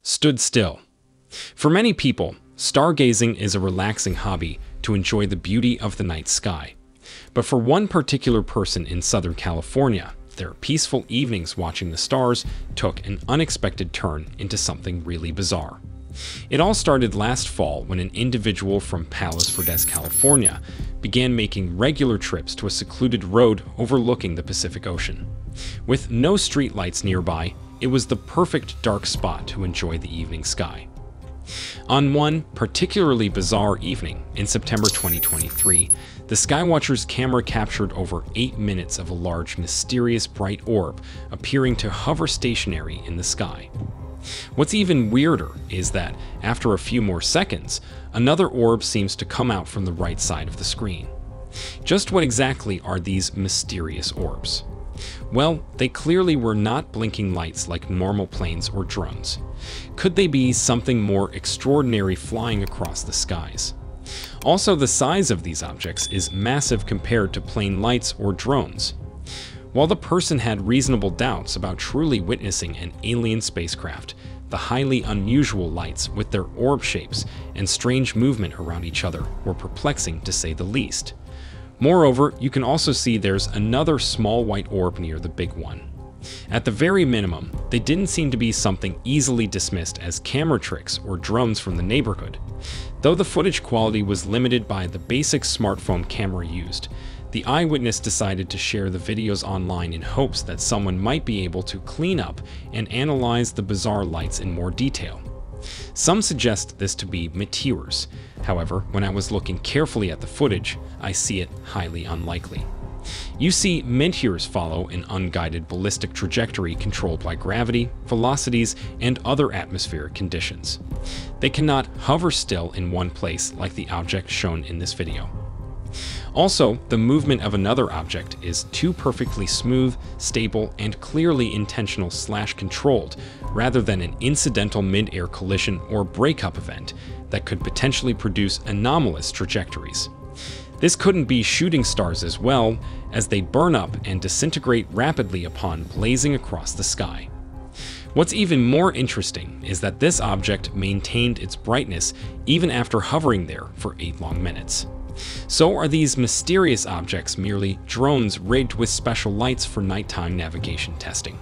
stood still. For many people, stargazing is a relaxing hobby to enjoy the beauty of the night sky. But for one particular person in Southern California, their peaceful evenings watching the stars took an unexpected turn into something really bizarre. It all started last fall when an individual from Palos Verdes, California, began making regular trips to a secluded road overlooking the Pacific Ocean. With no streetlights nearby, it was the perfect dark spot to enjoy the evening sky. On one particularly bizarre evening in September 2023, the Skywatcher's camera captured over 8 minutes of a large, mysterious bright orb appearing to hover stationary in the sky. What's even weirder is that, after a few more seconds, another orb seems to come out from the right side of the screen. Just what exactly are these mysterious orbs? Well, they clearly were not blinking lights like normal planes or drones. Could they be something more extraordinary flying across the skies? Also, the size of these objects is massive compared to plane lights or drones. While the person had reasonable doubts about truly witnessing an alien spacecraft, the highly unusual lights with their orb shapes and strange movement around each other were perplexing to say the least. Moreover, you can also see there's another small white orb near the big one. At the very minimum, they didn't seem to be something easily dismissed as camera tricks or drones from the neighborhood. Though the footage quality was limited by the basic smartphone camera used, the eyewitness decided to share the videos online in hopes that someone might be able to clean up and analyze the bizarre lights in more detail. Some suggest this to be meteors. However, when I was looking carefully at the footage, I see it highly unlikely. You see, meteors follow an unguided ballistic trajectory controlled by gravity, velocities, and other atmospheric conditions. They cannot hover still in one place like the object shown in this video. Also, the movement of another object is too perfectly smooth, stable, and clearly intentional/controlled, rather than an incidental mid-air collision or breakup event that could potentially produce anomalous trajectories. This couldn't be shooting stars as well, as they burn up and disintegrate rapidly upon blazing across the sky. What's even more interesting is that this object maintained its brightness even after hovering there for 8 long minutes. So are these mysterious objects merely drones rigged with special lights for nighttime navigation testing?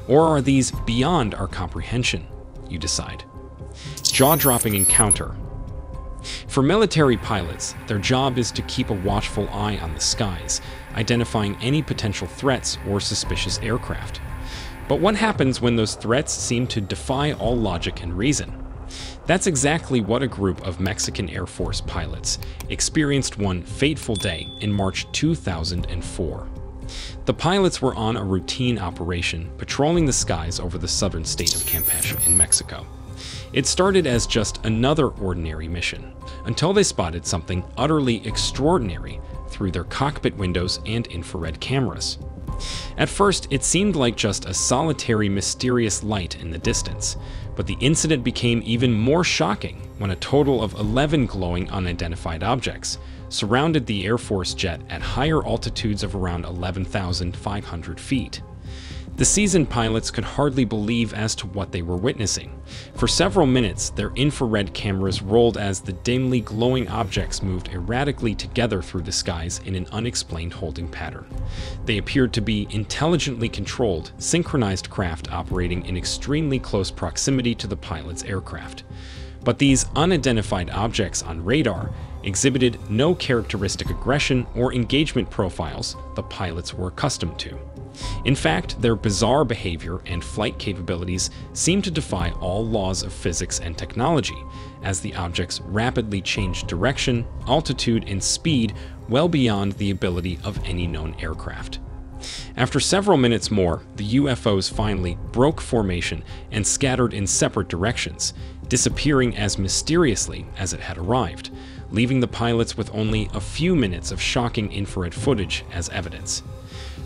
Or are these beyond our comprehension? You decide. Jaw-dropping encounter. For military pilots, their job is to keep a watchful eye on the skies, identifying any potential threats or suspicious aircraft. But what happens when those threats seem to defy all logic and reason? That's exactly what a group of Mexican Air Force pilots experienced one fateful day in March 2004. The pilots were on a routine operation patrolling the skies over the southern state of Campeche in Mexico. It started as just another ordinary mission, until they spotted something utterly extraordinary through their cockpit windows and infrared cameras. At first, it seemed like just a solitary, mysterious light in the distance, but the incident became even more shocking when a total of 11 glowing unidentified objects surrounded the Air Force jet at higher altitudes of around 11,500 feet. The seasoned pilots could hardly believe as to what they were witnessing. For several minutes, their infrared cameras rolled as the dimly glowing objects moved erratically together through the skies in an unexplained holding pattern. They appeared to be intelligently controlled, synchronized craft operating in extremely close proximity to the pilot's aircraft. But these unidentified objects on radar exhibited no characteristic aggression or engagement profiles the pilots were accustomed to. In fact, their bizarre behavior and flight capabilities seemed to defy all laws of physics and technology, as the objects rapidly changed direction, altitude, and speed well beyond the ability of any known aircraft. After several minutes more, the UFOs finally broke formation and scattered in separate directions, disappearing as mysteriously as it had arrived, leaving the pilots with only a few minutes of shocking infrared footage as evidence.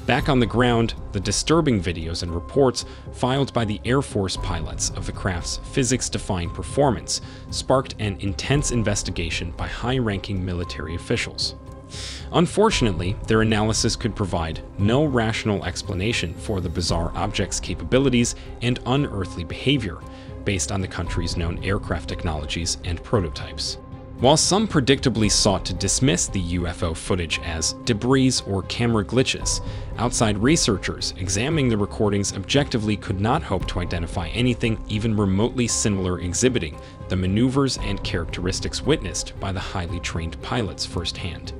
Back on the ground, the disturbing videos and reports filed by the Air Force pilots of the craft's physics-defying performance sparked an intense investigation by high-ranking military officials. Unfortunately, their analysis could provide no rational explanation for the bizarre object's capabilities and unearthly behavior, based on the country's known aircraft technologies and prototypes. While some predictably sought to dismiss the UFO footage as debris or camera glitches, outside researchers examining the recordings objectively could not hope to identify anything even remotely similar exhibiting the maneuvers and characteristics witnessed by the highly trained pilots firsthand.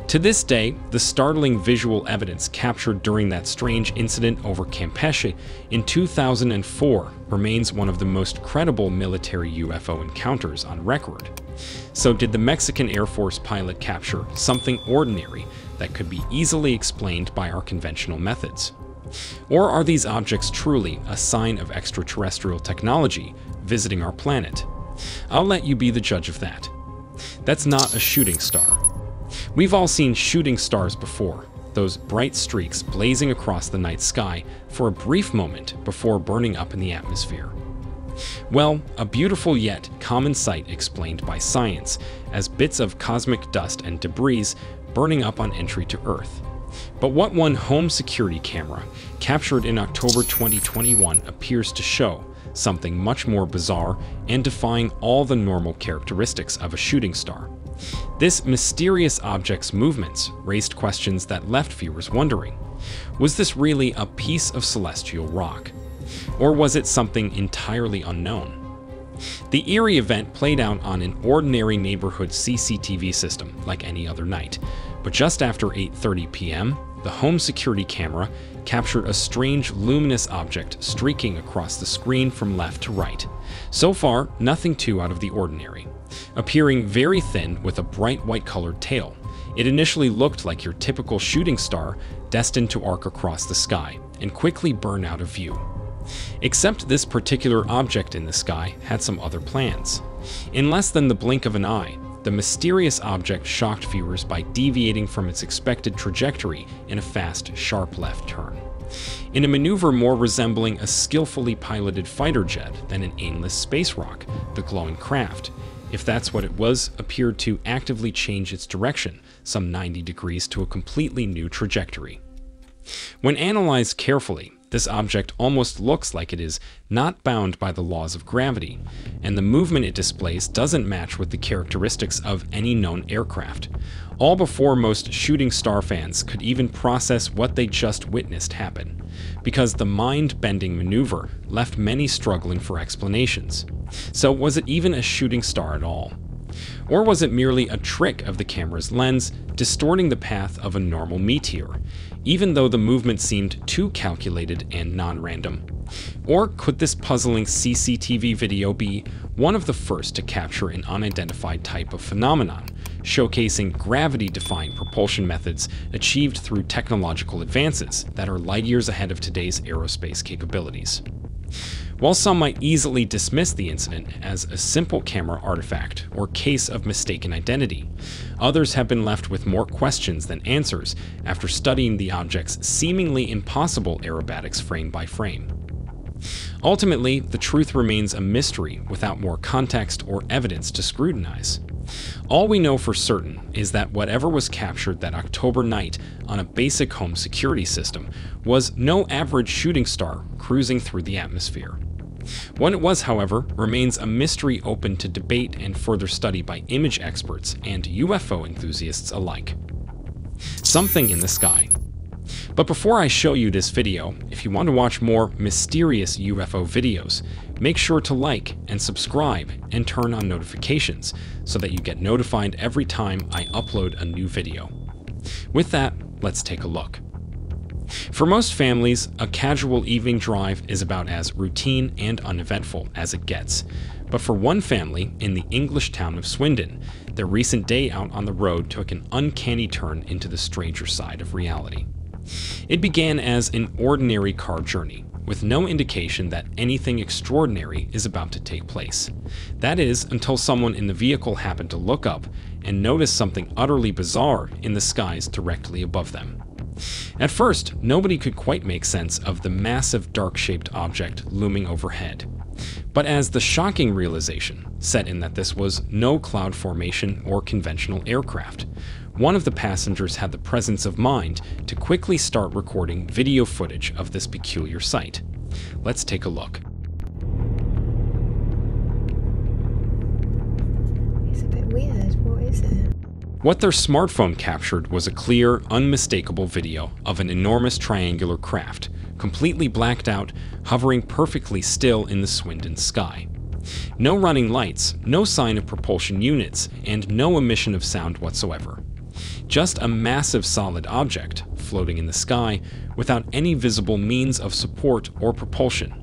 To this day, the startling visual evidence captured during that strange incident over Campeche in 2004 remains one of the most credible military UFO encounters on record. So did the Mexican Air Force pilot capture something ordinary that could be easily explained by our conventional methods? Or are these objects truly a sign of extraterrestrial technology visiting our planet? I'll let you be the judge of that. That's not a shooting star. We've all seen shooting stars before, those bright streaks blazing across the night sky for a brief moment before burning up in the atmosphere. Well, a beautiful yet common sight explained by science as bits of cosmic dust and debris burning up on entry to Earth. But what one home security camera captured in October 2021 appears to show something much more bizarre and defying all the normal characteristics of a shooting star. This mysterious object's movements raised questions that left viewers wondering, was this really a piece of celestial rock? Or was it something entirely unknown? The eerie event played out on an ordinary neighborhood CCTV system like any other night, but just after 8:30 p.m., the home security camera captured a strange luminous object streaking across the screen from left to right. So far, nothing too out of the ordinary. Appearing very thin with a bright white-colored tail, it initially looked like your typical shooting star destined to arc across the sky and quickly burn out of view. Except this particular object in the sky had some other plans. In less than the blink of an eye, the mysterious object shocked viewers by deviating from its expected trajectory in a fast, sharp left turn. In a maneuver more resembling a skillfully piloted fighter jet than an aimless space rock, the glowing craft, if that's what it was, appeared to actively change its direction some 90 degrees to a completely new trajectory. When analyzed carefully, this object almost looks like it is not bound by the laws of gravity, and the movement it displays doesn't match with the characteristics of any known aircraft, all before most shooting star fans could even process what they just witnessed happen, because the mind-bending maneuver left many struggling for explanations. So was it even a shooting star at all? Or was it merely a trick of the camera's lens, distorting the path of a normal meteor, even though the movement seemed too calculated and non-random? Or could this puzzling CCTV video be one of the first to capture an unidentified type of phenomenon, showcasing gravity-defying propulsion methods achieved through technological advances that are light years ahead of today's aerospace capabilities? While some might easily dismiss the incident as a simple camera artifact or case of mistaken identity, others have been left with more questions than answers after studying the object's seemingly impossible aerobatics frame by frame. Ultimately, the truth remains a mystery without more context or evidence to scrutinize. All we know for certain is that whatever was captured that October night on a basic home security system was no average shooting star cruising through the atmosphere. What it was, however, remains a mystery open to debate and further study by image experts and UFO enthusiasts alike. Something in the sky. But before I show you this video, if you want to watch more mysterious UFO videos, make sure to like and subscribe and turn on notifications so that you get notified every time I upload a new video. With that, let's take a look. For most families, a casual evening drive is about as routine and uneventful as it gets. But for one family in the English town of Swindon, their recent day out on the road took an uncanny turn into the stranger side of reality. It began as an ordinary car journey, with no indication that anything extraordinary is about to take place. That is, until someone in the vehicle happened to look up and notice something utterly bizarre in the skies directly above them. At first, nobody could quite make sense of the massive dark-shaped object looming overhead. But as the shocking realization set in that this was no cloud formation or conventional aircraft, one of the passengers had the presence of mind to quickly start recording video footage of this peculiar sight. Let's take a look. What their smartphone captured was a clear, unmistakable video of an enormous triangular craft, completely blacked out, hovering perfectly still in the Swindon sky. No running lights, no sign of propulsion units, and no emission of sound whatsoever. Just a massive solid object floating in the sky without any visible means of support or propulsion.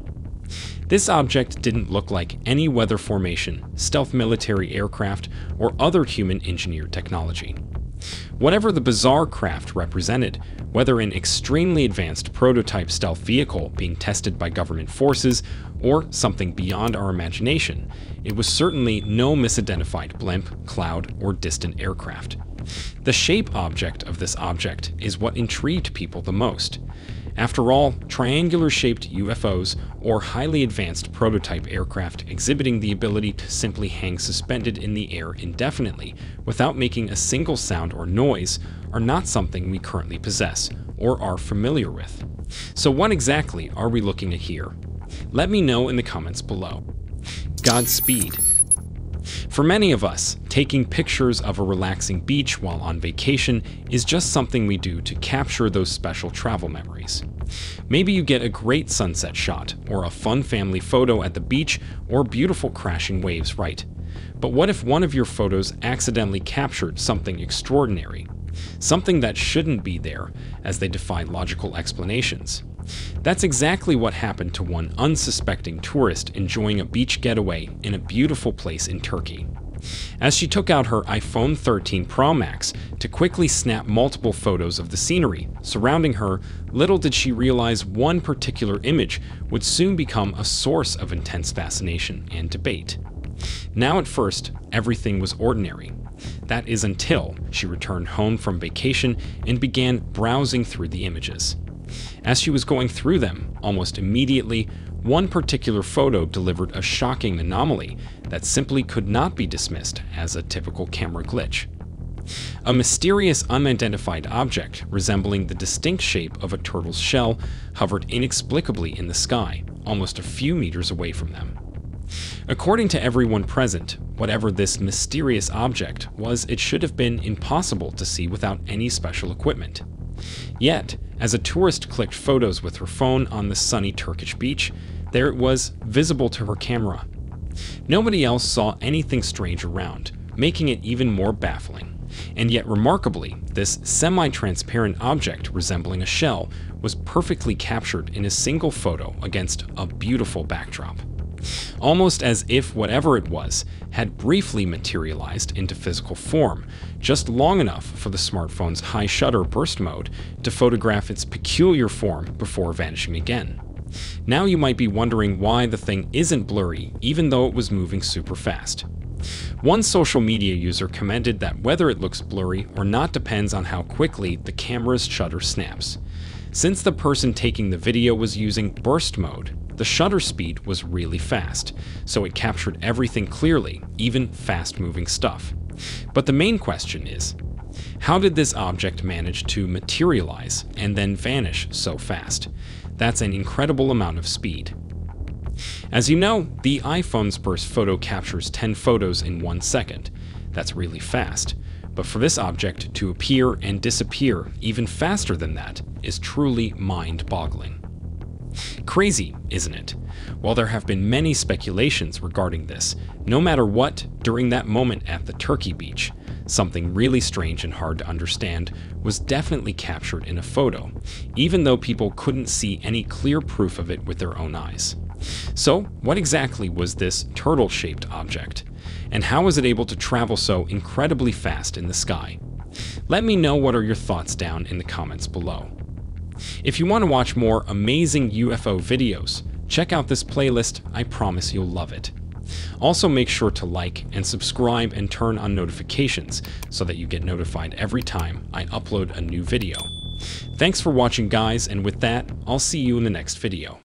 This object didn't look like any weather formation, stealth military aircraft, or other human-engineered technology. Whatever the bizarre craft represented, whether an extremely advanced prototype stealth vehicle being tested by government forces or something beyond our imagination, it was certainly no misidentified blimp, cloud, or distant aircraft. The shape object of this object is what intrigued people the most. After all, triangular-shaped UFOs, or highly advanced prototype aircraft exhibiting the ability to simply hang suspended in the air indefinitely without making a single sound or noise, are not something we currently possess or are familiar with. So what exactly are we looking at here? Let me know in the comments below. Godspeed. For many of us, taking pictures of a relaxing beach while on vacation is just something we do to capture those special travel memories. Maybe you get a great sunset shot, or a fun family photo at the beach, or beautiful crashing waves, right? But what if one of your photos accidentally captured something extraordinary? Something that shouldn't be there, as they defy logical explanations. That's exactly what happened to one unsuspecting tourist enjoying a beach getaway in a beautiful place in Turkey. As she took out her iPhone 13 Pro Max to quickly snap multiple photos of the scenery surrounding her, little did she realize one particular image would soon become a source of intense fascination and debate. Now at first, everything was ordinary. That is until she returned home from vacation and began browsing through the images. As she was going through them, almost immediately, one particular photo delivered a shocking anomaly that simply could not be dismissed as a typical camera glitch. A mysterious unidentified object resembling the distinct shape of a turtle's shell hovered inexplicably in the sky, almost a few meters away from them. According to everyone present, whatever this mysterious object was, it should have been impossible to see without any special equipment. Yet, as a tourist clicked photos with her phone on the sunny Turkish beach, there it was, visible to her camera. Nobody else saw anything strange around, making it even more baffling. And yet remarkably, this semi-transparent object resembling a shell was perfectly captured in a single photo against a beautiful backdrop. Almost as if whatever it was had briefly materialized into physical form, just long enough for the smartphone's high shutter burst mode to photograph its peculiar form before vanishing again. Now you might be wondering why the thing isn't blurry even though it was moving super fast. One social media user commented that whether it looks blurry or not depends on how quickly the camera's shutter snaps. Since the person taking the video was using burst mode, the shutter speed was really fast, so it captured everything clearly, even fast-moving stuff. But the main question is, how did this object manage to materialize and then vanish so fast? That's an incredible amount of speed. As you know, the iPhone's burst photo captures 10 photos in 1 second. That's really fast. But for this object to appear and disappear even faster than that is truly mind-boggling. Crazy, isn't it? While there have been many speculations regarding this, no matter what, during that moment at the Turkey beach, something really strange and hard to understand was definitely captured in a photo, even though people couldn't see any clear proof of it with their own eyes. So, what exactly was this turtle-shaped object? And how was it able to travel so incredibly fast in the sky? Let me know what are your thoughts down in the comments below. If you want to watch more amazing UFO videos, check out this playlist. I promise you'll love it. Also make sure to like and subscribe and turn on notifications so that you get notified every time I upload a new video. Thanks for watching guys, and with that, I'll see you in the next video.